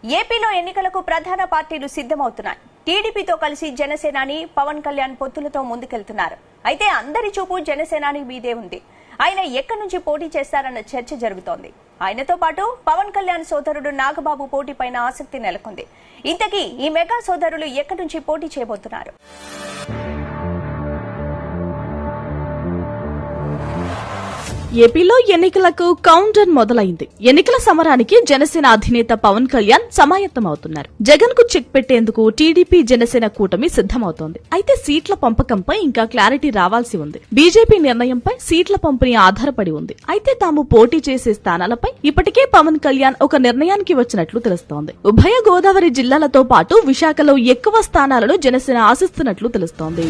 ఏపీలో ఎన్నికలకు ప్రధాన పార్టీలు సిద్ధమవుతున్నాయి. టీడీపీతో కలిసి జనసేనాని పవన్ కళ్యాణ్ పొత్తులతో ముందుకెళ్తున్నారు. అయితే అందరి చూపు జనసేనాని మీదే ఉంది. ఆయన ఎక్కడి నుంచి పోటీ చేస్తారన్న చర్చ జరుగుతోంది. ఆయనతో పాటు పవన్ కళ్యాణ్ సోదరుడు నాగబాబు పోటీపైన ఆసక్తి నెలకొంది. ఇంతకీ ఈ మెగా సోదరులు ఎక్కడి నుంచి పోటీ చేయబోతున్నారు? ఏపీలో ఎన్నికలకు కౌంటర్ మొదలైంది. ఎన్నికల సమరానికి జనసేన అధినేత పవన్ కళ్యాణ్ సమాయత్తమవుతున్నారు. జగన్ కు చెక్ పెట్టేందుకు టీడీపీ జనసేన కూటమి సిద్దమవుతోంది. అయితే సీట్ల పంపకంపై ఇంకా క్లారిటీ రావాల్సి ఉంది. బీజేపీ నిర్ణయంపై సీట్ల పంపిణీ ఆధారపడి ఉంది. అయితే తాము పోటీ చేసే స్థానాలపై ఇప్పటికే పవన్ కళ్యాణ్ ఒక నిర్ణయానికి వచ్చినట్లు తెలుస్తోంది. ఉభయ గోదావరి జిల్లాలతో పాటు విశాఖలో ఎక్కువ స్థానాలను జనసేన ఆశిస్తున్నట్లు తెలుస్తోంది.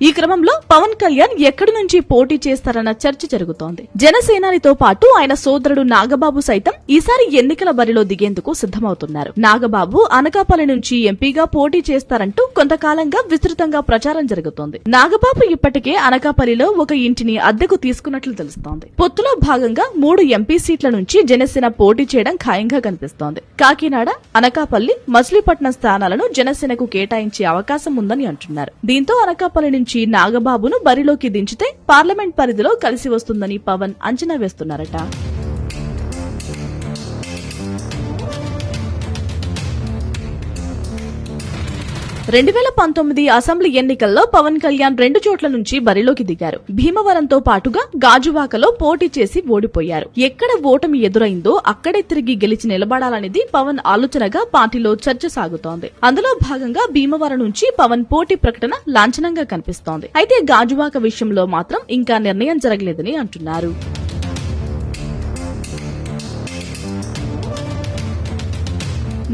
ఈ క్రమంలో పవన్ కళ్యాణ్ ఎక్కడి నుంచి పోటీ చేస్తారన్న చర్చ జరుగుతోంది. జనసేనానితో పాటు ఆయన సోదరుడు నాగబాబు సైతం ఈసారి ఎన్నికల బరిలో దిగేందుకు సిద్దమవుతున్నారు. నాగబాబు అనకాపల్లి నుంచి ఎంపీగా పోటీ చేస్తారంటూ కొంతకాలంగా విస్తృతంగా ప్రచారం జరుగుతోంది. నాగబాబు ఇప్పటికే అనకాపల్లిలో ఒక ఇంటిని అద్దెకు తీసుకున్నట్లు తెలుస్తోంది. పొత్తులో భాగంగా 3 ఎంపీ సీట్ల నుంచి జనసేన పోటీ చేయడం ఖాయంగా కనిపిస్తోంది. కాకినాడ, అనకాపల్లి, మచిలీపట్నం స్థానాలను జనసేనకు కేటాయించే అవకాశం ఉందని అంటున్నారు. దీంతో అనకాపల్లి నుంచి నాగబాబును బరిలోకి దించితే పార్లమెంట్ పరిధిలో కలిసి వస్తుందని పవన్ అంచనా వేస్తున్నారట. 2019 అసెంబ్లీ ఎన్నికల్లో పవన్ కళ్యాణ్ 2 చోట్ల నుంచి బరిలోకి దిగారు. భీమవరంతో పాటుగా గాజువాకలో పోటీ చేసి ఓడిపోయారు. ఎక్కడ ఓటమి ఎదురైందో అక్కడే తిరిగి గెలిచి నిలబడాలనేది పవన్ ఆలోచనగా పార్టీలో చర్చ సాగుతోంది. అందులో భాగంగా భీమవరం నుంచి పవన్ పోటీ ప్రకటన లాంఛనంగా కనిపిస్తోంది. అయితే గాజువాక విషయంలో మాత్రం ఇంకా నిర్ణయం జరగలేదని అంటున్నారు.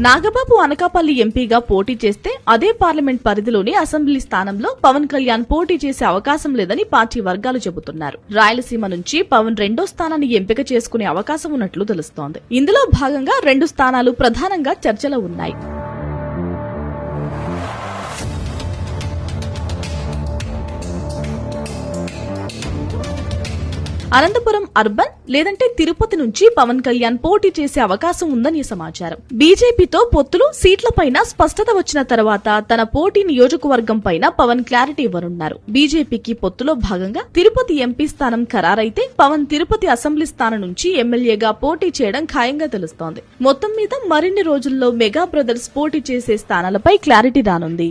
నాగబాబు అనకాపల్లి ఎంపీగా పోటీ చేస్తే అదే పార్లమెంట్ పరిధిలోని అసెంబ్లీ స్థానంలో పవన్ కళ్యాణ్ పోటీ చేసే అవకాశం లేదని పార్టీ వర్గాలు చెబుతున్నారు. రాయలసీమ నుంచి పవన్ 2వ స్థానాన్ని ఎంపిక చేసుకునే అవకాశం ఉన్నట్లు తెలుస్తోంది. ఇందులో భాగంగా 2 స్థానాలు ప్రధానంగా చర్చలో ఉన్నాయి. అనంతపురం అర్బన్ లేదంటే తిరుపతి నుంచి పవన్ కళ్యాణ్ పోటీ చేసే అవకాశం ఉందని సమాచారం. బీజేపీతో పొత్తులు, సీట్లపైన స్పష్టత వచ్చిన తర్వాత తన పోటీ నియోజకవర్గం పైన పవన్ క్లారిటీ ఇవ్వనున్నారు. బీజేపీకి పొత్తులో భాగంగా తిరుపతి ఎంపీ స్థానం ఖరారైతే పవన్ తిరుపతి అసెంబ్లీ స్థానం నుంచి ఎమ్మెల్యేగా పోటీ చేయడం ఖాయంగా తెలుస్తోంది. మొత్తం మీద మరిన్ని రోజుల్లో మెగా బ్రదర్స్ పోటీ చేసే స్థానాలపై క్లారిటీ రానుంది.